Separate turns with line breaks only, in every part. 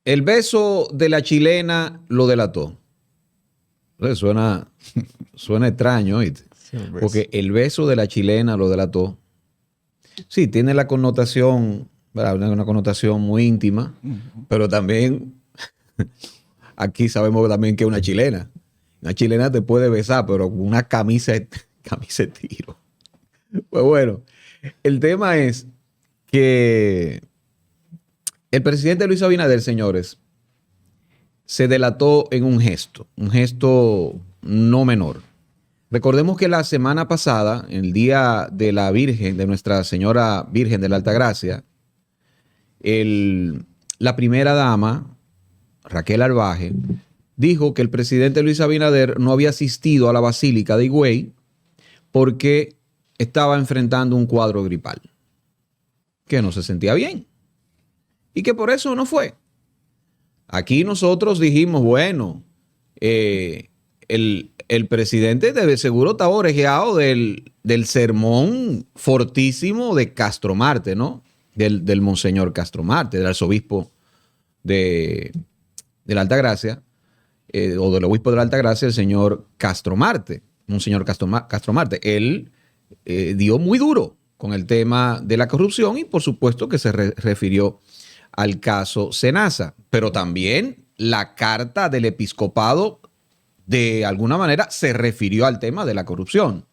El beso de la chilena lo delató. Suena extraño, ¿oíste?
Sí, el beso.
Porque el beso de la chilena lo delató. Sí, tiene la connotación, ¿verdad? Una connotación muy íntima, pero también aquí sabemos también que es una chilena. Una chilena te puede besar, pero con una camisa de tiro. Pues bueno, el tema es que el presidente Luis Abinader, señores, se delató en un gesto no menor. Recordemos que la semana pasada, el día de la Virgen, de Nuestra Señora Virgen de la Altagracia, la primera dama, Raquel Arbaje, dijo que el presidente Luis Abinader no había asistido a la Basílica de Higüey porque estaba enfrentando un cuadro gripal, que no se sentía bien y que por eso no fue. Aquí nosotros dijimos, bueno, el presidente de seguro está orejeado del sermón fortísimo de Castro Marte, ¿no? Del monseñor Castro Marte, del arzobispo de la Altagracia, o del obispo de la Altagracia, el señor Castro Marte, monseñor Castro Marte. Él dio muy duro con el tema de la corrupción y por supuesto que se refirió al caso Senasa, pero también la carta del episcopado de alguna manera se refirió al tema de la corrupción.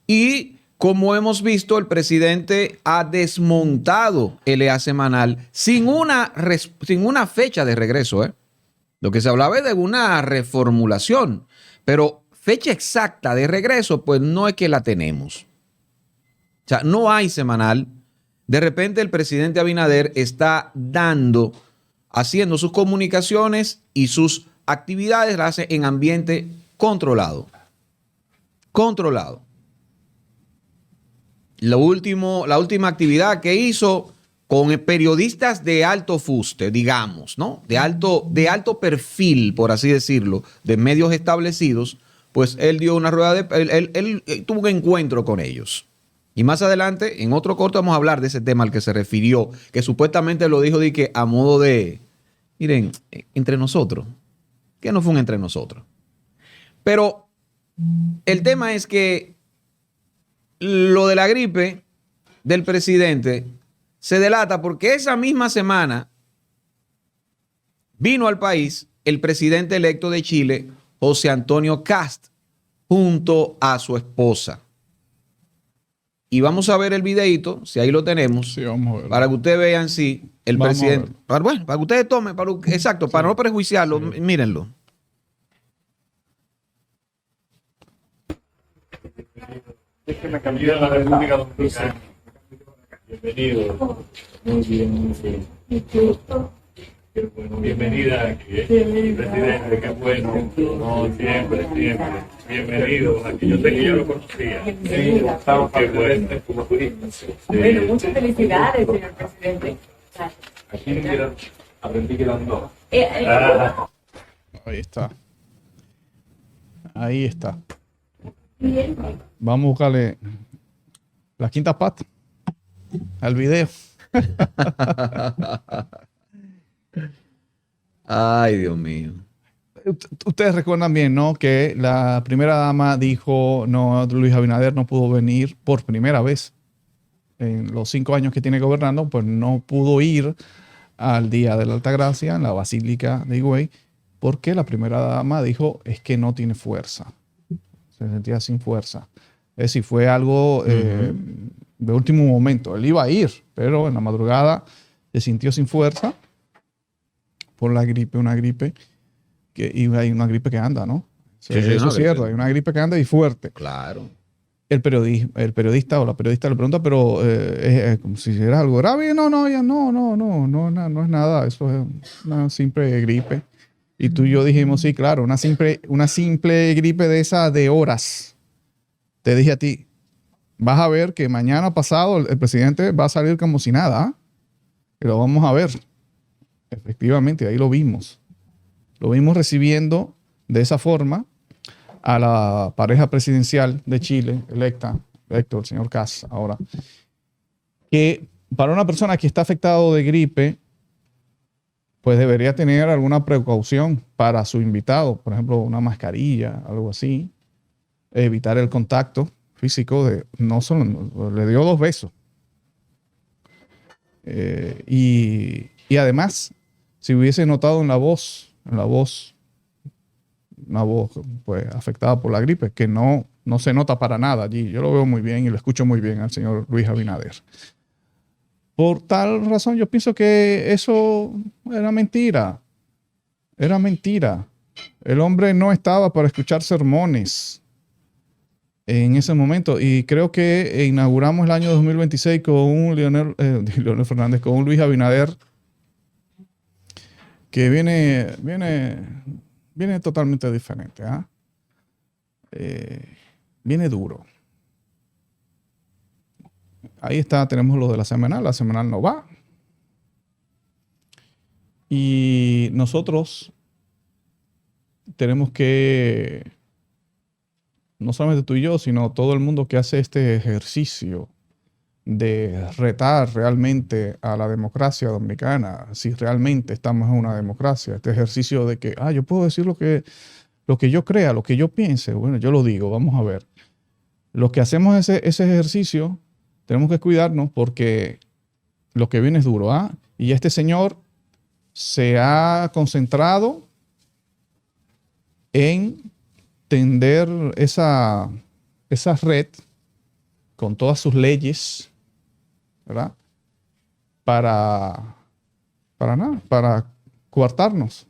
Y como hemos visto, el presidente ha desmontado el EA semanal sin una fecha de regreso. Lo que se hablaba es de una reformulación, pero fecha exacta de regreso, pues no es que la tenemos. O sea, no hay semanal. De repente el presidente Abinader está haciendo sus comunicaciones y sus actividades las hace en ambiente controlado. Controlado. La última actividad que hizo con periodistas de alto fuste, digamos, ¿no? De alto perfil, por así decirlo, de medios establecidos, pues él dio una rueda él tuvo un encuentro con ellos. Y más adelante, en otro corto, vamos a hablar de ese tema al que se refirió, que supuestamente lo dijo de que a modo de, miren, entre nosotros, que no fue un entre nosotros. Pero el tema es que lo de la gripe del presidente se delata porque esa misma semana vino al país el presidente electo de Chile, José Antonio Kast, junto a su esposa. Y vamos a ver el videito, si ahí lo tenemos,
Sí, vamos a verlo.
para que ustedes vean si el
Vamos
presidente... Bueno, para que ustedes tomen, exacto, para no prejuiciarlo,
Sí.
mírenlo.
Déjeme cambiar la República Dominicana. Bienvenido. Muy bien, Qué bueno, bienvenida aquí, presidente, qué bueno. No, siempre. Bienvenido. Aquí yo sé que yo lo conocía. Sí, estamos qué bueno. Como turistas. Sí.
Bueno, muchas felicidades, señor presidente.
Aquí aprendí que eran dos.
Ahí está. Ahí está. Vamos a buscarle la quinta pata al video.
Ay, Dios mío.
Ustedes recuerdan bien, ¿no? Que la primera dama dijo, no, Luis Abinader no pudo venir por primera vez. En los 5 años que tiene gobernando, pues no pudo ir al Día de la Altagracia, en la Basílica de Higüey, porque la primera dama dijo, es que no tiene fuerza. Se sentía sin fuerza. Es decir, fue algo de último momento. Él iba a ir, pero en la madrugada se sintió sin fuerza por la gripe, una gripe y hay una gripe que anda, ¿no?
Sí,
Eso es cierto, hay una gripe que anda y fuerte.
Claro.
El periodista o la periodista le pregunta, pero como si era algo grave. No, ella no es nada, eso es una simple gripe. Y tú y yo dijimos, sí, claro, una simple gripe de esa de horas. Te dije a ti, vas a ver que mañana pasado el presidente va a salir como si nada, ¿eh? Y lo vamos a ver. Efectivamente, ahí lo vimos. Lo vimos recibiendo de esa forma a la pareja presidencial de Chile, electo el señor Kast ahora, que para una persona que está afectado de gripe, pues debería tener alguna precaución para su invitado, por ejemplo, una mascarilla, algo así, evitar el contacto físico no solo, le dio 2 besos. Y además, si hubiese notado en la voz, una voz pues afectada por la gripe, que no se nota para nada allí. Yo lo veo muy bien y lo escucho muy bien al señor Luis Abinader. Por tal razón, yo pienso que eso era mentira. Era mentira. El hombre no estaba para escuchar sermones en ese momento. Y creo que inauguramos el año 2026 con un Leonel Fernández, con un Luis Abinader que viene totalmente diferente. Viene duro. Ahí está, tenemos lo de la semanal no va. Y nosotros tenemos que, no solamente tú y yo, sino todo el mundo que hace este ejercicio de retar realmente a la democracia dominicana, si realmente estamos en una democracia, este ejercicio de que, yo puedo decir lo que yo crea, lo que yo piense, bueno, yo lo digo, vamos a ver. Los que hacemos ese ejercicio, tenemos que cuidarnos porque lo que viene es duro, Y este señor se ha concentrado en tender esa red con todas sus leyes, ¿verdad? Para nada, para coartarnos.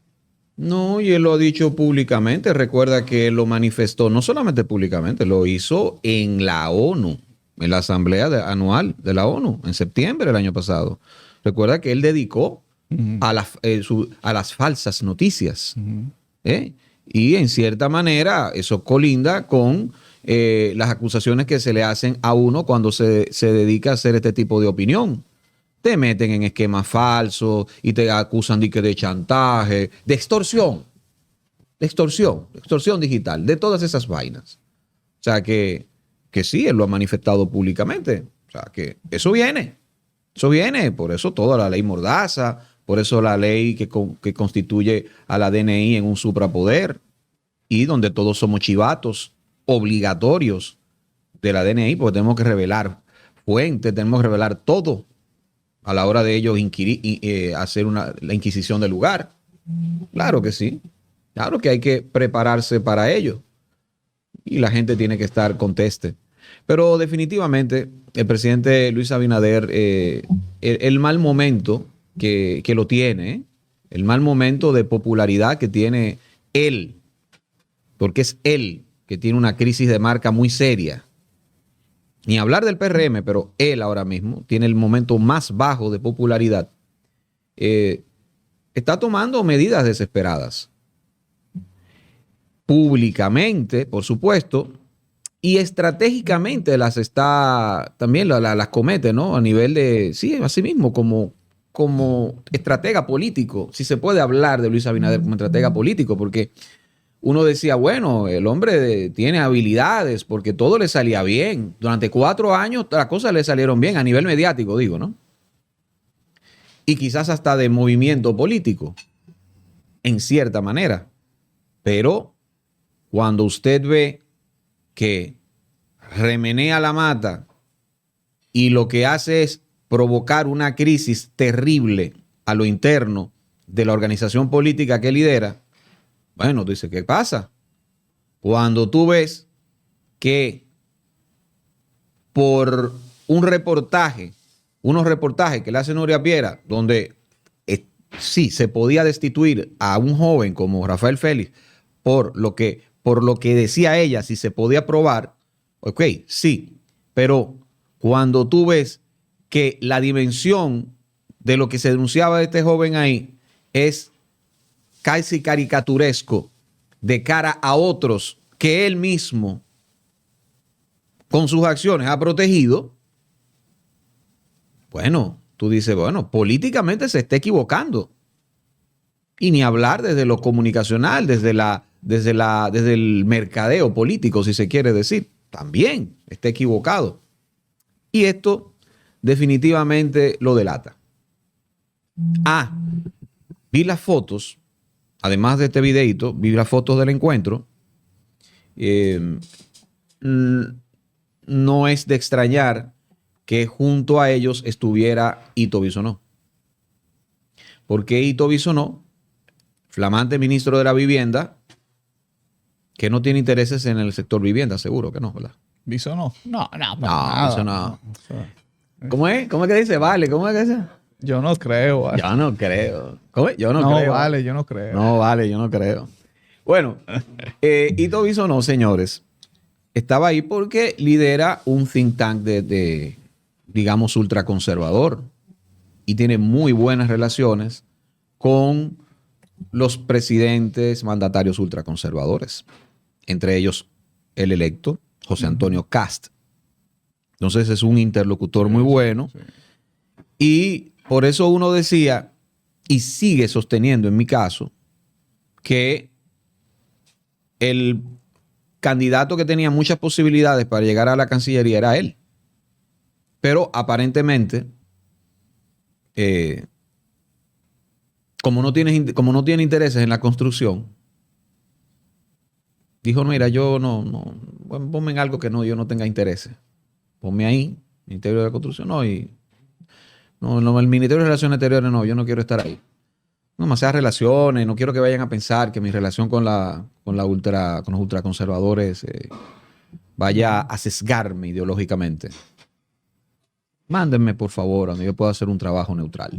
No, y él lo ha dicho públicamente. Recuerda que él lo manifestó, no solamente públicamente, lo hizo en la ONU, en la Asamblea Anual de la ONU, en septiembre del año pasado. Recuerda que él dedicó a las falsas noticias. Y en cierta manera eso colinda con las acusaciones que se le hacen a uno cuando se dedica a hacer este tipo de opinión. Te meten en esquemas falsos y te acusan de chantaje, de extorsión digital, de todas esas vainas. O sea que sí, él lo ha manifestado públicamente. O sea que eso viene, por eso toda la ley Mordaza, por eso la ley que constituye a la DNI en un suprapoder y donde todos somos chivatos obligatorios de la DNI, porque tenemos que revelar fuentes, tenemos que revelar todo a la hora de ellos hacer la inquisición del lugar. Claro que sí. Claro que hay que prepararse para ello. Y la gente tiene que estar conteste. Pero definitivamente el presidente Luis Abinader, el mal momento que lo tiene, el mal momento de popularidad que tiene él, porque es él que tiene una crisis de marca muy seria. Ni hablar del PRM, pero él ahora mismo tiene el momento más bajo de popularidad. Está tomando medidas desesperadas. Públicamente, por supuesto, y estratégicamente también las comete, ¿no? A nivel de, sí, así mismo, como estratega político. Si se puede hablar de Luis Abinader como estratega político, porque uno decía, bueno, el hombre tiene habilidades porque todo le salía bien. Durante 4 años las cosas le salieron bien a nivel mediático, digo, ¿no? Y quizás hasta de movimiento político, en cierta manera. Pero cuando usted ve que remenea la mata y lo que hace es provocar una crisis terrible a lo interno de la organización política que lidera, bueno, tú dices, ¿qué pasa? Cuando tú ves que por unos reportajes que le hace Nuria Piera, donde sí se podía destituir a un joven como Rafael Félix por lo que decía ella, si se podía probar, ok, sí, pero cuando tú ves que la dimensión de lo que se denunciaba de este joven ahí es casi caricaturesco de cara a otros que él mismo con sus acciones ha protegido, bueno, tú dices, bueno, políticamente se está equivocando. Y ni hablar desde lo comunicacional, desde el mercadeo político, si se quiere decir, también está equivocado. Y esto definitivamente lo delata. vi las fotos, además de este videito, vi las fotos del encuentro. No es de extrañar que junto a ellos estuviera Ito Bisonó. Porque Ito Bisonó, flamante ministro de la Vivienda, que no tiene intereses en el sector vivienda, seguro que no, ¿verdad?
¿Viso no? No, para
No,
nada.
eso no. ¿Cómo es? ¿Cómo es que dice? Vale, ¿cómo es que dice?
Yo no creo. Vale.
Yo no creo. ¿Cómo es? Yo no
No,
creo.
vale, yo no creo.
No, vale, yo no creo. Bueno, Ito Bisonó, señores, estaba ahí porque lidera un think tank de digamos, ultraconservador y tiene muy buenas relaciones con los presidentes mandatarios ultraconservadores, entre ellos el electo José Antonio Cast. Entonces es un interlocutor muy bueno.
Sí.
Y por eso uno decía, y sigue sosteniendo en mi caso, que el candidato que tenía muchas posibilidades para llegar a la Cancillería era él. Pero aparentemente, como no tiene intereses en la construcción, dijo, mira, yo no, bueno, ponme en algo que yo no tenga intereses. Ponme ahí, Ministerio de la Construcción, el Ministerio de Relaciones Exteriores, no, yo no quiero estar ahí. No, demasiadas relaciones, no quiero que vayan a pensar que mi relación con los ultraconservadores vaya a sesgarme ideológicamente. Mándenme, por favor, donde yo pueda hacer un trabajo neutral.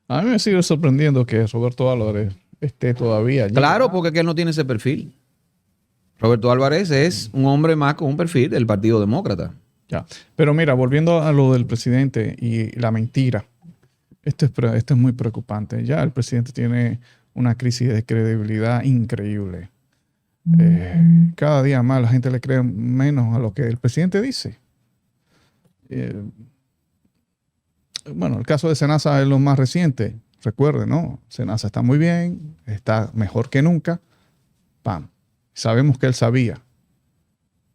A mí me sigue sorprendiendo que Roberto Álvarez esté todavía allí.
Claro, porque es que él no tiene ese perfil. Roberto Álvarez es un hombre más con un perfil del Partido Demócrata.
Ya. Pero mira, volviendo a lo del presidente y la mentira, esto es muy preocupante. Ya el presidente tiene una crisis de credibilidad increíble. Cada día más la gente le cree menos a lo que el presidente dice. Bueno, el caso de Senasa es lo más reciente. Recuerden, ¿no? Senasa está muy bien, está mejor que nunca. ¡Pam! Sabemos que él sabía.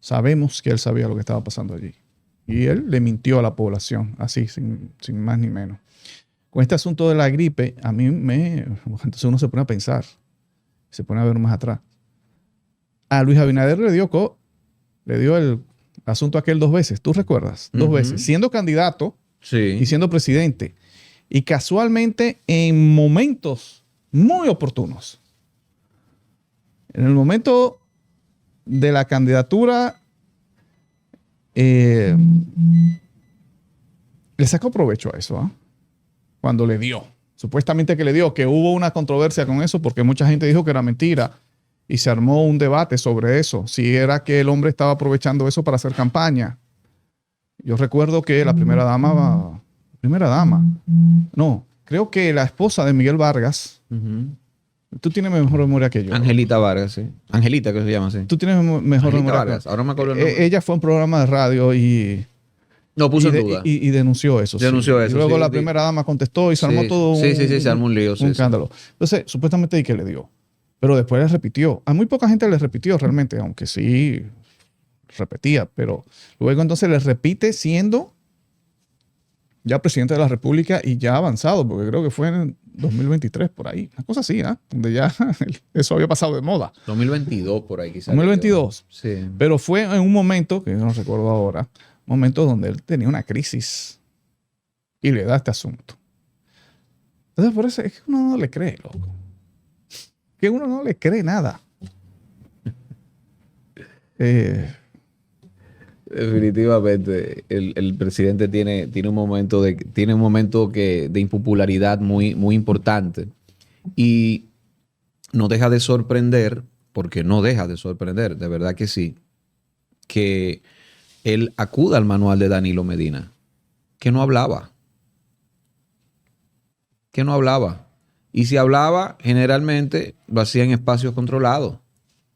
Sabemos que él sabía lo que estaba pasando allí. Y él le mintió a la población, así, sin más ni menos. Con este asunto de la gripe, entonces uno se pone a pensar, se pone a ver más atrás. A Luis Abinader le dio el asunto aquel 2 veces, ¿tú recuerdas? 2 veces, siendo candidato y siendo presidente. Y casualmente en momentos muy oportunos. En el momento de la candidatura, le sacó provecho a eso, ¿eh? Cuando le dio. Supuestamente que le dio, que hubo una controversia con eso porque mucha gente dijo que era mentira y se armó un debate sobre eso. Si era que el hombre estaba aprovechando eso para hacer campaña. Yo recuerdo que la primera dama, creo que la esposa de Miguel Vargas, tú tienes mejor memoria que yo.
Angelita Vargas, sí. Angelita, que se llama así.
Tú tienes mejor memoria
Vargas. Ahora me acuerdo el nombre.
Ella fue a un programa de radio y
no puso en duda.
Y denunció eso.
Denunció eso.
Y luego la primera dama contestó y se armó todo
se armó un lío.
Un escándalo. Entonces, supuestamente y que le dio. Pero después le repitió. A muy poca gente le repitió realmente, aunque sí repetía. Pero luego entonces le repite siendo ya presidente de la República y ya avanzado, porque creo que fue en 2023 por ahí. Una cosa así, ¿eh? Donde ya eso había pasado de moda.
2022 por ahí quizás.
2022.
Sí.
Pero fue en un momento, que yo no recuerdo ahora, momento donde él tenía una crisis y le da este asunto. Entonces, por eso es que uno no le cree, loco. Que uno no le cree nada.
Definitivamente, el presidente tiene un momento de impopularidad muy, muy importante. Y no deja de sorprender, porque no deja de sorprender, de verdad que sí, que él acuda al manual de Danilo Medina, que no hablaba. Y si hablaba, generalmente lo hacía en espacios controlados,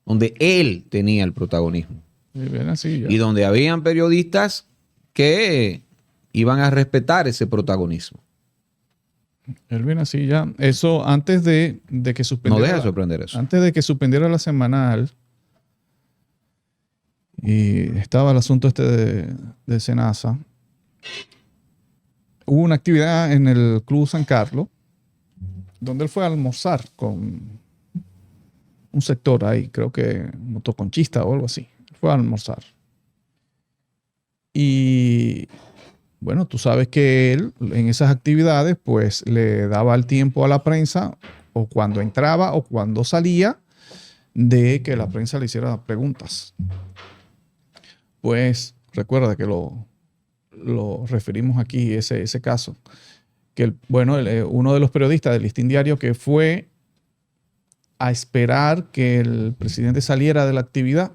donde él tenía el protagonismo. Y donde habían periodistas que iban a respetar ese protagonismo.
Él viene así ya. Eso antes de que suspendiera.
No deja de sorprender eso.
Antes de que suspendiera la semanal, y estaba el asunto de Senasa, hubo una actividad en el Club San Carlos donde él fue a almorzar con un sector ahí, creo que motoconchista o algo así. Fue a almorzar. Y bueno, tú sabes que él en esas actividades pues le daba el tiempo a la prensa o cuando entraba o cuando salía de que la prensa le hiciera preguntas. Pues recuerda que lo referimos aquí, ese caso. Que uno de los periodistas del Listín Diario que fue a esperar que el presidente saliera de la actividad,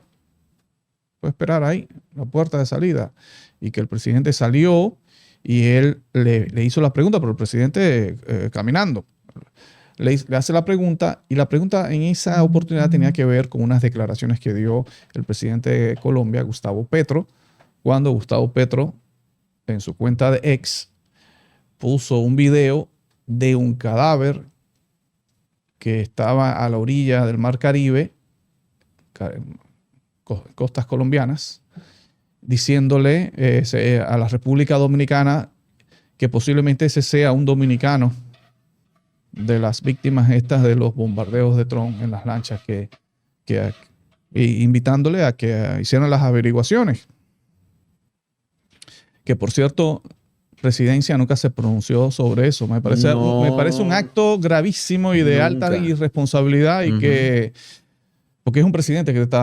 fue a esperar ahí, la puerta de salida, y que el presidente salió y él le hizo la pregunta, pero el presidente caminando. Le hace la pregunta y la pregunta en esa oportunidad tenía que ver con unas declaraciones que dio el presidente de Colombia, Gustavo Petro, cuando Gustavo Petro en su cuenta de X puso un video de un cadáver que estaba a la orilla del Mar Caribe, costas colombianas, diciéndole a la República Dominicana que posiblemente ese sea un dominicano de las víctimas estas de los bombardeos de Trump en las lanchas, invitándole a que hicieran las averiguaciones. Que por cierto, Presidencia nunca se pronunció sobre eso. Me parece un acto gravísimo y de alta irresponsabilidad y porque es un presidente que te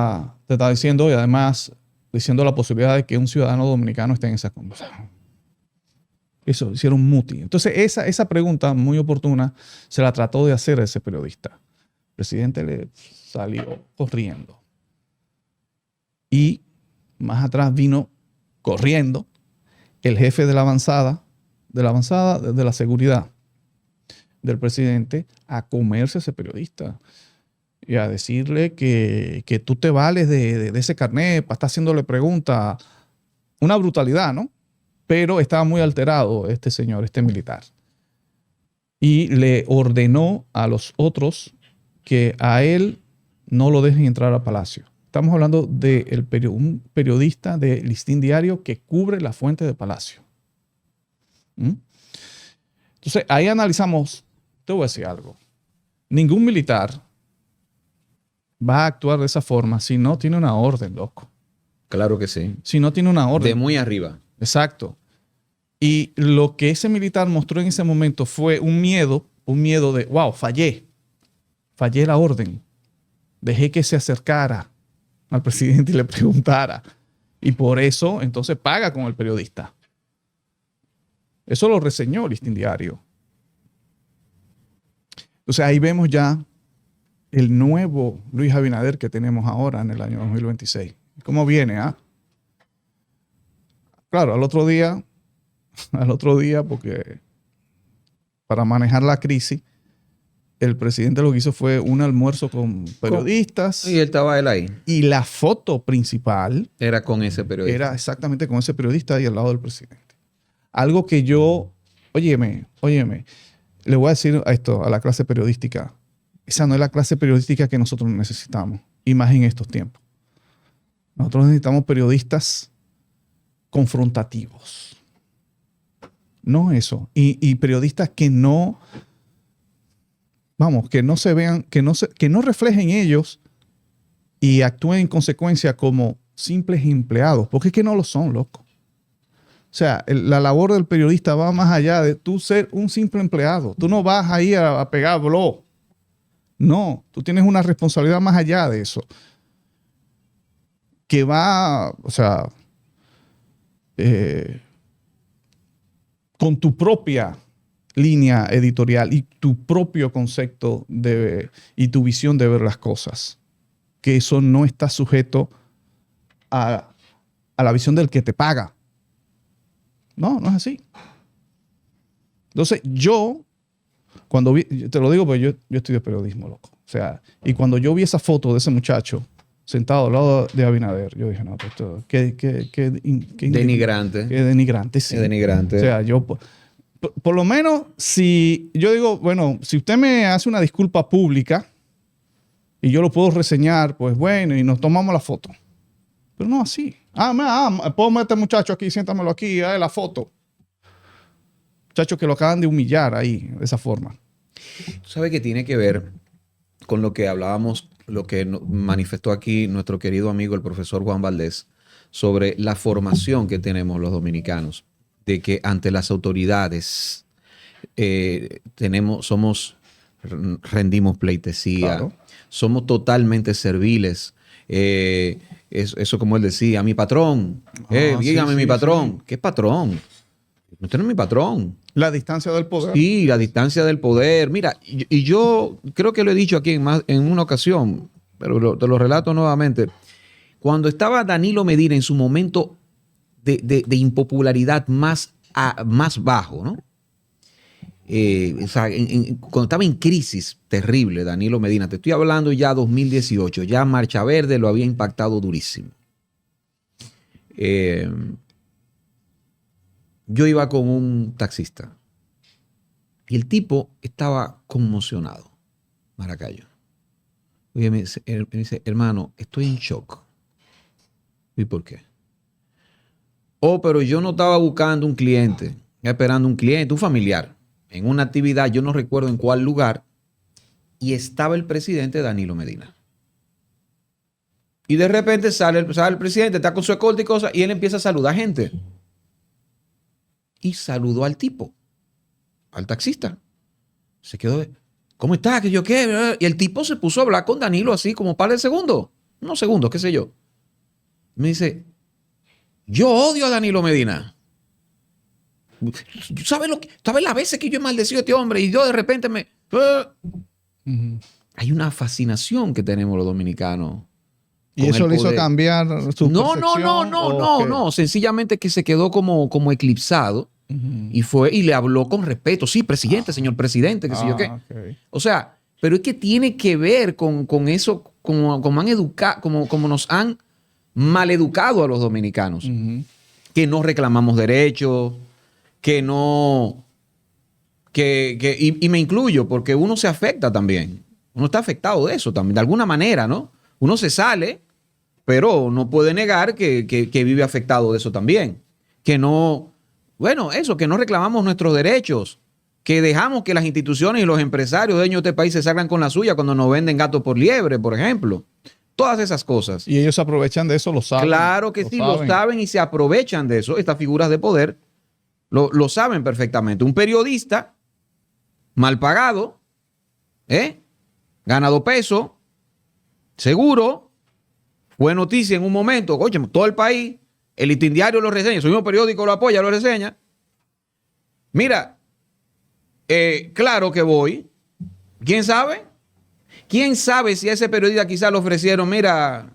está diciendo y además diciendo la posibilidad de que un ciudadano dominicano esté en esa conversación. Eso, hicieron un muti. Entonces esa pregunta muy oportuna se la trató de hacer a ese periodista. El presidente le salió corriendo. Y más atrás vino corriendo el jefe de la avanzada, de la seguridad del presidente, a comerse a ese periodista y a decirle que tú te vales de ese carnet para estar haciéndole preguntas. Una brutalidad, ¿no? Pero estaba muy alterado este señor, este militar. Y le ordenó a los otros que a él no lo dejen entrar al palacio. Estamos hablando de un periodista de Listín Diario que cubre la fuente de Palacio. Entonces, ahí analizamos, te voy a decir algo. Ningún militar va a actuar de esa forma si no tiene una orden, loco.
Claro que sí.
Si no tiene una orden.
De muy arriba.
Exacto. Y lo que ese militar mostró en ese momento fue un miedo de, wow, fallé la orden. Dejé que se acercara al presidente y le preguntara. Y por eso, entonces, paga con el periodista. Eso lo reseñó Listín Diario. Entonces, ahí vemos ya el nuevo Luis Abinader que tenemos ahora en el año 2026. ¿Cómo viene? Claro, al otro día, porque para manejar la crisis, el presidente lo que hizo fue un almuerzo con periodistas.
Y estaba él ahí.
Y la foto principal
era con ese periodista.
Era exactamente con ese periodista ahí al lado del presidente. Algo que yo, óyeme, le voy a decir a la clase periodística. Esa no es la clase periodística que nosotros necesitamos. Y más en estos tiempos. Nosotros necesitamos periodistas confrontativos. No eso. Y periodistas que no... Vamos, que no se vean, que no reflejen ellos y actúen en consecuencia como simples empleados, porque es que no lo son, loco. O sea, la labor del periodista va más allá de tú ser un simple empleado. Tú no vas ahí a pegar blog. No, tú tienes una responsabilidad más allá de eso. Que va, o sea, con tu propia línea editorial y tu propio concepto y tu visión de ver las cosas. Que eso no está sujeto a la visión del que te paga. No es así. Entonces, cuando vi, te lo digo porque yo estudio periodismo, loco. O sea, y cuando yo vi esa foto de ese muchacho sentado al lado de Abinader, yo dije, no, pues esto, qué
denigrante.
Qué denigrante, sí.
Qué denigrante.
O sea, yo... Por lo menos, si yo digo, bueno, si usted me hace una disculpa pública y yo lo puedo reseñar, pues bueno, y nos tomamos la foto. Pero no así. Puedo meter este muchacho aquí, siéntamelo aquí, la foto. Muchacho que lo acaban de humillar ahí, de esa forma.
Tú sabes que tiene que ver con lo que hablábamos, lo que manifestó aquí nuestro querido amigo, el profesor Juan Valdés, sobre la formación que tenemos los dominicanos, de que ante las autoridades rendimos pleitesía,
Claro.
somos totalmente serviles. Eso como él decía, mi patrón, dígame
sí,
mi
sí,
patrón.
sí.
¿Qué patrón? Usted no es mi patrón.
La distancia del poder.
Sí, la distancia del poder. Mira, y yo creo que lo he dicho aquí en una ocasión, pero te lo relato nuevamente. Cuando estaba Danilo Medina en su momento de impopularidad más bajo, ¿no? O sea, cuando estaba en crisis terrible, Danilo Medina, te estoy hablando ya 2018, ya Marcha Verde lo había impactado durísimo. Yo iba con un taxista y el tipo estaba conmocionado, Maracayo. Oye, me dice, hermano, estoy en shock. ¿Y por qué? Oh, pero yo no estaba buscando un cliente, esperando un cliente, un familiar, en una actividad, yo no recuerdo en cuál lugar, y estaba el presidente Danilo Medina. Y de repente sale el presidente, está con su escolta y cosas, y él empieza a saludar gente. Y saludó al tipo, al taxista. Se quedó, ¿cómo está? ¿Qué yo qué? Y el tipo se puso a hablar con Danilo así como un par de segundos, unos segundos, qué sé yo. Me dice, yo odio a Danilo Medina. ¿Sabes las veces que yo he maldecido a este hombre y yo de repente me... Hay una fascinación que tenemos los dominicanos.
¿Y eso le hizo cambiar su percepción?
No. Sencillamente que se quedó como eclipsado y le habló con respeto. Sí, presidente, señor presidente, qué sé yo qué.
Okay.
O sea, pero es que tiene que ver con eso, como han educado, como nos han maleducado a los dominicanos. Que no reclamamos derechos, que no... y me incluyo, porque uno se afecta también. Uno está afectado de eso también, de alguna manera, ¿no? Uno se sale, pero no puede negar que vive afectado de eso también. Que no, bueno, eso, que no reclamamos nuestros derechos, que dejamos que las instituciones y los empresarios dueños de este país se salgan con la suya cuando nos venden gato por liebre, por ejemplo. Todas esas cosas.
Y ellos se aprovechan de eso, lo saben.
Claro que sí, lo saben y se aprovechan de eso. Estas figuras de poder lo saben perfectamente. Un periodista mal pagado, ganado peso, seguro, fue noticia en un momento, oye, todo el país, el Listín Diario lo reseña, su mismo periódico lo apoya, lo reseña. Mira, claro que voy. ¿Quién sabe? ¿Quién sabe si a ese periodista quizás le ofrecieron, mira,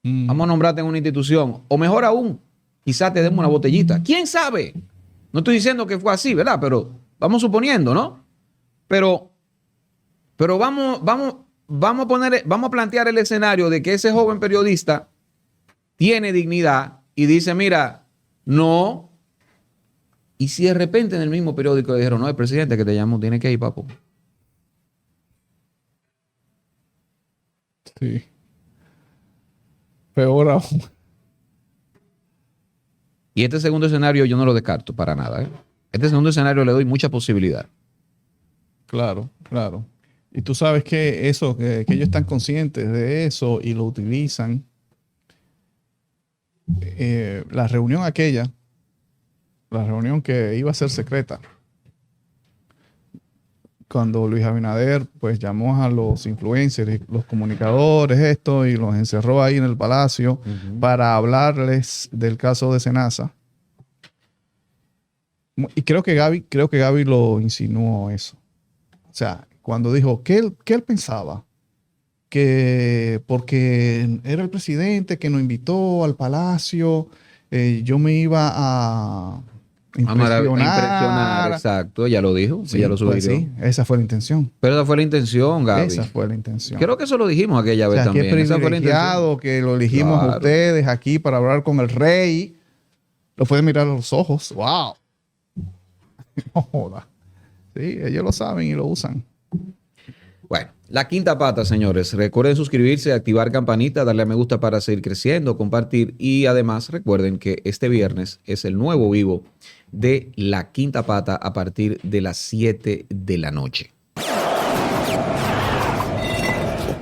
vamos a nombrarte en una institución, o mejor aún, quizás te demos una botellita? ¿Quién sabe? No estoy diciendo que fue así, ¿verdad? Pero vamos suponiendo, ¿no? Pero vamos a plantear el escenario de que ese joven periodista tiene dignidad y dice, mira, no. Y si de repente en el mismo periódico dijeron, no, el presidente que te llamó tiene que ir, papo.
Sí. Peor aún.
Y este segundo escenario yo no lo descarto para nada. Este segundo escenario le doy mucha posibilidad.
Claro, claro. Y tú sabes que eso, que ellos están conscientes de eso y lo utilizan. La reunión que iba a ser secreta, cuando Luis Abinader pues llamó a los influencers, los comunicadores, y los encerró ahí en el palacio para hablarles del caso de Senasa. Y creo que Gaby lo insinuó eso. O sea, cuando dijo que él pensaba que porque era el presidente que nos invitó al palacio, yo me iba a impresionar.
Exacto, ella lo dijo,
Sí,
ella lo sugirió.
pues sí, esa fue la intención.
Pero esa fue la intención, Gaby.
Esa fue la intención.
Creo que eso lo dijimos aquella vez también.
Qué
Esa fue la intención.
privilegiado que lo elegimos a ustedes aquí para hablar con el rey. Lo pueden mirar a los ojos. ¡Wow! No joda. Sí, ellos lo saben y lo usan.
Bueno, La quinta pata, señores. Recuerden suscribirse, activar campanita, darle a me gusta para seguir creciendo, compartir. Y además recuerden que este viernes es el nuevo vivo de La Quinta Pata a partir de las 7 de la noche.